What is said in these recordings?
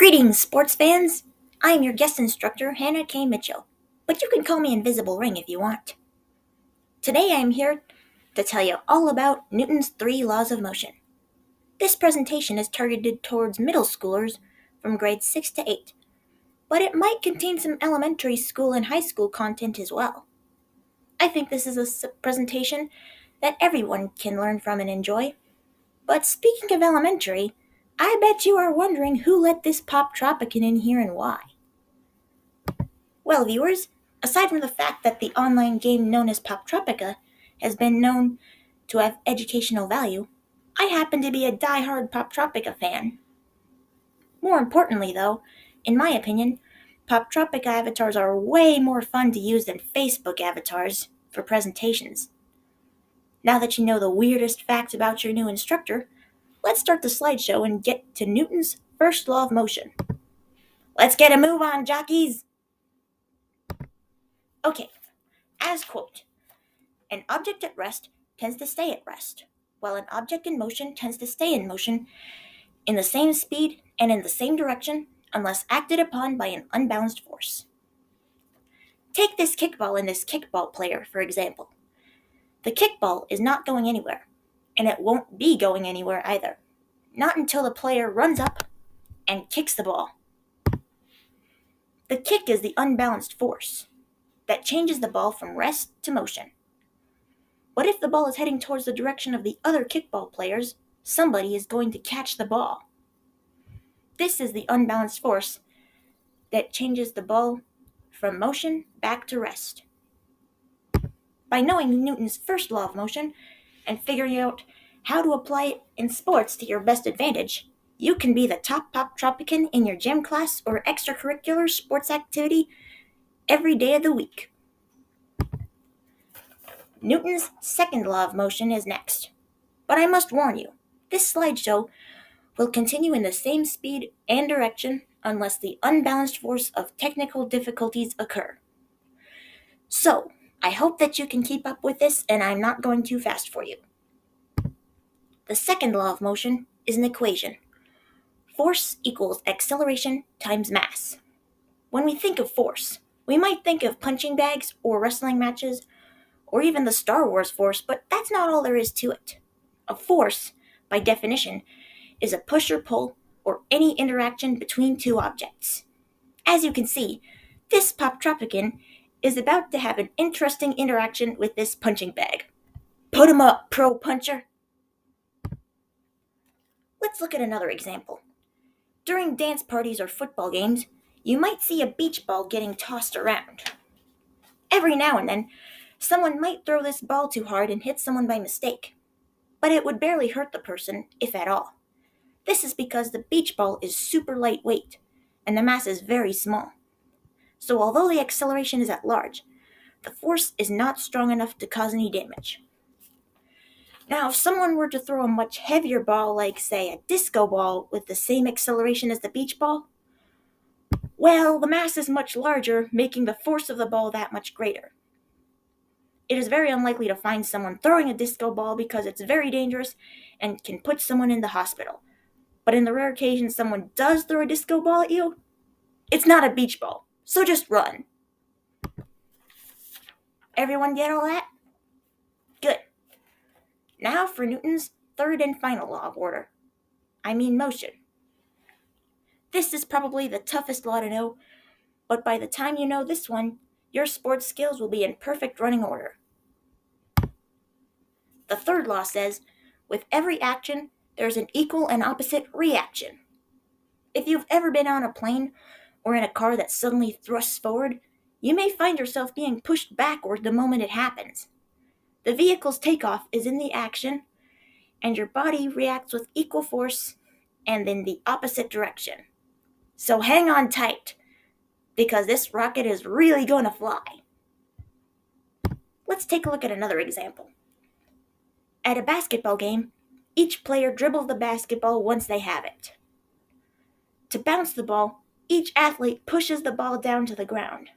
Greetings, sports fans! I am your guest instructor, Hannah K. Mitchell, but you can call me Invisible Ring if you want. Today I am here to tell you all about Newton's 3 laws of motion. This presentation is targeted towards middle schoolers from grades 6 to 8, but it might contain some elementary school and high school content as well. I think this is a presentation that everyone can learn from and enjoy. But speaking of elementary, I bet you are wondering who let this Pop Tropican in here and why. Well, viewers, aside from the fact that the online game known as Pop Tropica has been known to have educational value, I happen to be a die-hard Pop Tropica fan. More importantly, though, in my opinion, Pop Tropica avatars are way more fun to use than Facebook avatars for presentations. Now that you know the weirdest facts about your new instructor, let's start the slideshow and get to Newton's first law of motion. Let's get a move on, jockeys! Okay, as quote, an object at rest tends to stay at rest, while an object in motion tends to stay in motion in the same speed and in the same direction unless acted upon by an unbalanced force. Take this kickball and this kickball player, for example. The kickball is not going anywhere, and it won't be going anywhere either. Not until the player runs up and kicks the ball. The kick is the unbalanced force that changes the ball from rest to motion. What if the ball is heading towards the direction of the other kickball players? Somebody is going to catch the ball. This is the unbalanced force that changes the ball from motion back to rest. By knowing Newton's first law of motion and figuring out how to apply it in sports to your best advantage, you can be the top Pop Tropican in your gym class or extracurricular sports activity every day of the week. Newton's second law of motion is next. But I must warn you, this slideshow will continue in the same speed and direction unless the unbalanced force of technical difficulties occur. So, I hope that you can keep up with this and I'm not going too fast for you. The second law of motion is an equation. Force equals acceleration times mass. When we think of force, we might think of punching bags or wrestling matches or even the Star Wars force, but that's not all there is to it. A force, by definition, is a push or pull or any interaction between two objects. As you can see, this Pop Tropican is about to have an interesting interaction with this punching bag. Put 'em up, pro puncher! Let's look at another example. During dance parties or football games, you might see a beach ball getting tossed around. Every now and then, someone might throw this ball too hard and hit someone by mistake, but it would barely hurt the person, if at all. This is because the beach ball is super lightweight, and the mass is very small. So although the acceleration is at large, the force is not strong enough to cause any damage. Now, if someone were to throw a much heavier ball, like, say, a disco ball with the same acceleration as the beach ball, well, the mass is much larger, making the force of the ball that much greater. It is very unlikely to find someone throwing a disco ball because it's very dangerous and can put someone in the hospital. But in the rare occasion someone does throw a disco ball at you, it's not a beach ball, so just run. Everyone get all that? Good. Now for Newton's third and final law of order. I mean motion. This is probably the toughest law to know, but by the time you know this one, your sports skills will be in perfect running order. The third law says, with every action, there's an equal and opposite reaction. If you've ever been on a plane or in a car that suddenly thrusts forward, you may find yourself being pushed backward the moment it happens. The vehicle's takeoff is in the action, and your body reacts with equal force and in the opposite direction. So hang on tight, because this rocket is really gonna fly. Let's take a look at another example. At a basketball game, each player dribbles the basketball once they have it. To bounce the ball, each athlete pushes the ball down to the ground.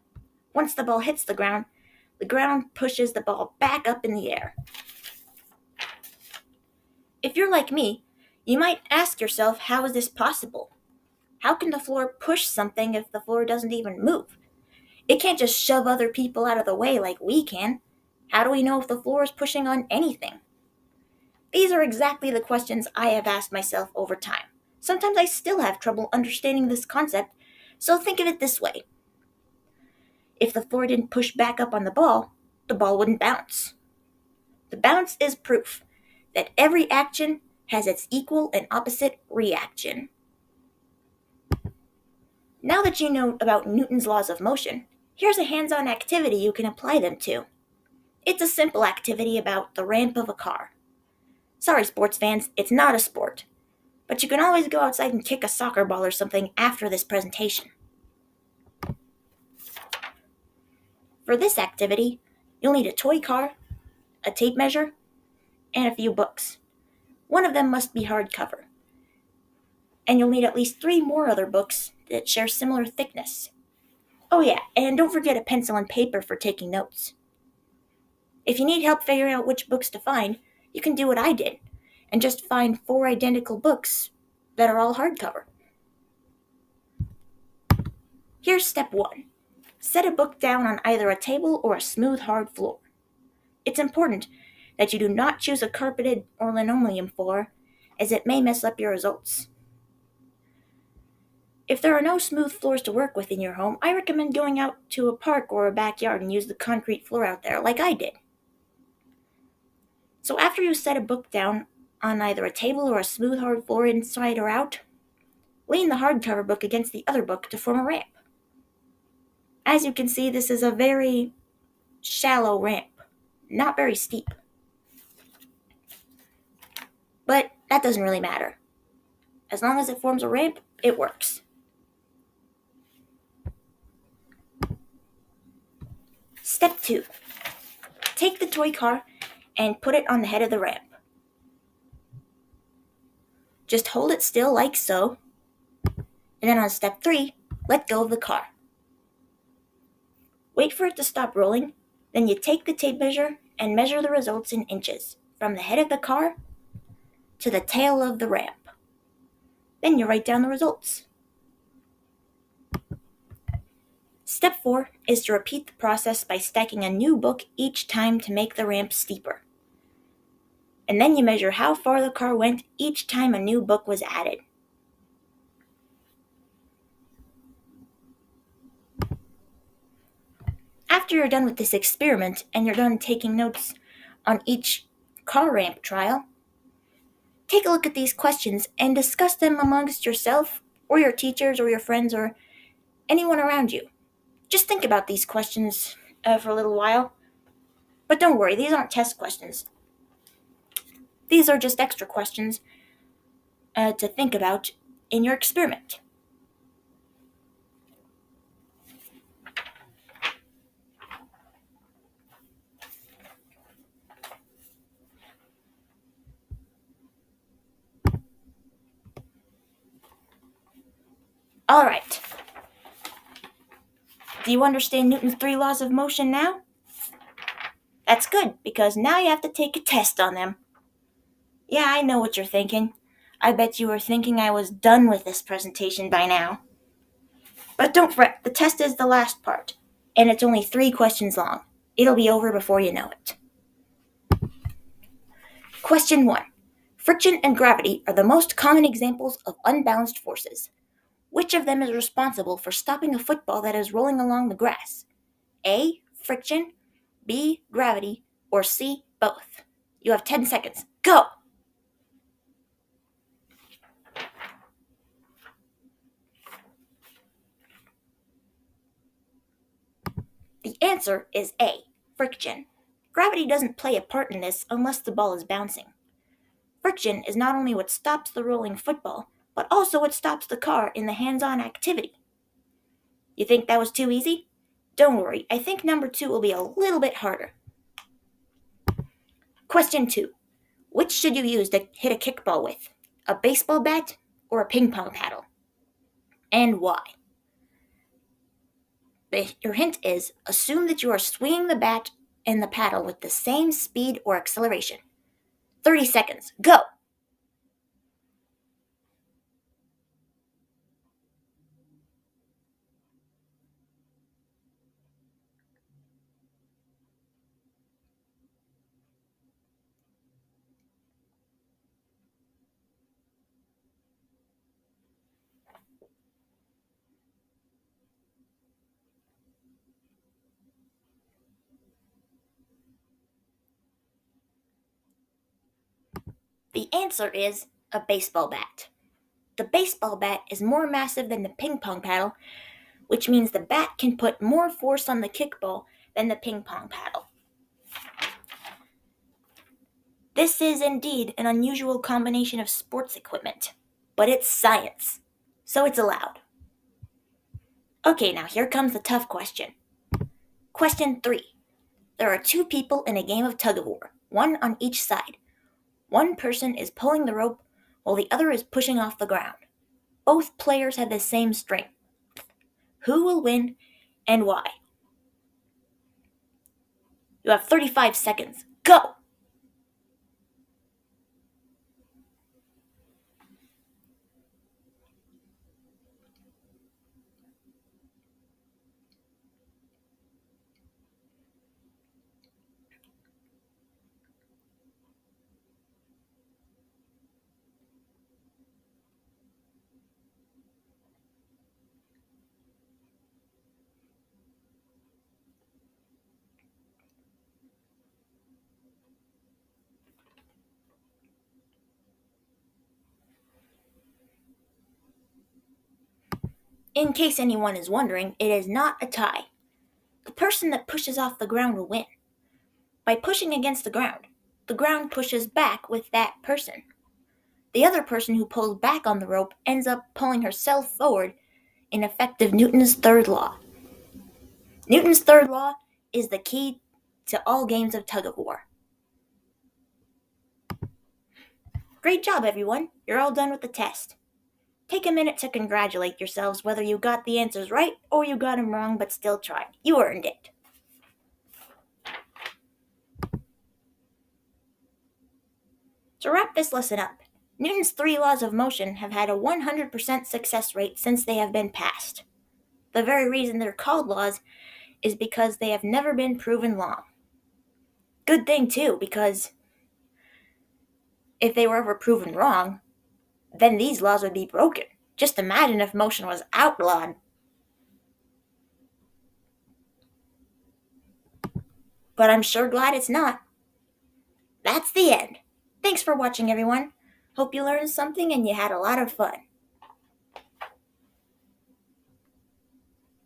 Once the ball hits the ground pushes the ball back up in the air. If you're like me, you might ask yourself, how is this possible? How can the floor push something if the floor doesn't even move? It can't just shove other people out of the way like we can. How do we know if the floor is pushing on anything? These are exactly the questions I have asked myself over time. Sometimes I still have trouble understanding this concept, so think of it this way. If the floor didn't push back up on the ball wouldn't bounce. The bounce is proof that every action has its equal and opposite reaction. Now that you know about Newton's laws of motion, here's a hands-on activity you can apply them to. It's a simple activity about the ramp of a car. Sorry, sports fans, it's not a sport, but you can always go outside and kick a soccer ball or something after this presentation. For this activity, you'll need a toy car, a tape measure, and a few books. One of them must be hardcover. And you'll need at least 3 more other books that share similar thickness. Oh yeah, and don't forget a pencil and paper for taking notes. If you need help figuring out which books to find, you can do what I did, and just find 4 identical books that are all hardcover. Here's step 1. Set a book down on either a table or a smooth, hard floor. It's important that you do not choose a carpeted or linoleum floor, as it may mess up your results. If there are no smooth floors to work with in your home, I recommend going out to a park or a backyard and use the concrete floor out there, like I did. So after you set a book down on either a table or a smooth, hard floor inside or out, lean the hardcover book against the other book to form a ramp. As you can see, this is a very shallow ramp, not very steep. But that doesn't really matter. As long as it forms a ramp, it works. Step 2. Take the toy car and put it on the head of the ramp. Just hold it still like so, and then on step 3, let go of the car. Wait for it to stop rolling, then you take the tape measure and measure the results in inches, from the head of the car to the tail of the ramp. Then you write down the results. Step 4 is to repeat the process by stacking a new book each time to make the ramp steeper. And then you measure how far the car went each time a new book was added. After you're done with this experiment and you're done taking notes on each car ramp trial, take a look at these questions and discuss them amongst yourself or your teachers or your friends or anyone around you. Just think about these questions for a little while. But don't worry, these aren't test questions. These are just extra questions to think about in your experiment. Alright. Do you understand Newton's 3 laws of motion now? That's good, because now you have to take a test on them. Yeah, I know what you're thinking. I bet you were thinking I was done with this presentation by now. But don't fret, the test is the last part, and it's only 3 questions long. It'll be over before you know it. Question 1. Friction and gravity are the most common examples of unbalanced forces. Which of them is responsible for stopping a football that is rolling along the grass? A. Friction, B. Gravity, or C. Both. You have 10 seconds. Go! The answer is A. Friction. Gravity doesn't play a part in this unless the ball is bouncing. Friction is not only what stops the rolling football, but also what stops the car in the hands-on activity. You think that was too easy? Don't worry, I think number 2 will be a little bit harder. Question 2. Which should you use to hit a kickball with? A baseball bat or a ping pong paddle? And why? Your hint is, assume that you are swinging the bat and the paddle with the same speed or acceleration. 30 seconds, go! The answer is a baseball bat. The baseball bat is more massive than the ping pong paddle, which means the bat can put more force on the kickball than the ping pong paddle. This is indeed an unusual combination of sports equipment, but it's science, so it's allowed. Okay, now here comes the tough question. Question 3. There are two people in a game of tug of war, one on each side. One person is pulling the rope while the other is pushing off the ground. Both players have the same strength. Who will win and why? You have 35 seconds. Go! In case anyone is wondering, it is not a tie. The person that pushes off the ground will win. By pushing against the ground pushes back with that person. The other person who pulls back on the rope ends up pulling herself forward, in effect of Newton's third law. Newton's third law is the key to all games of tug of war. Great job, everyone. You're all done with the test. Take a minute to congratulate yourselves whether you got the answers right or you got them wrong but still tried. You earned it. To wrap this lesson up, Newton's 3 laws of motion have had a 100% success rate since they have been passed. The very reason they're called laws is because they have never been proven wrong. Good thing, too, because if they were ever proven wrong, then these laws would be broken. Just imagine if motion was outlawed. But I'm sure glad it's not. That's the end. Thanks for watching, everyone. Hope you learned something and you had a lot of fun.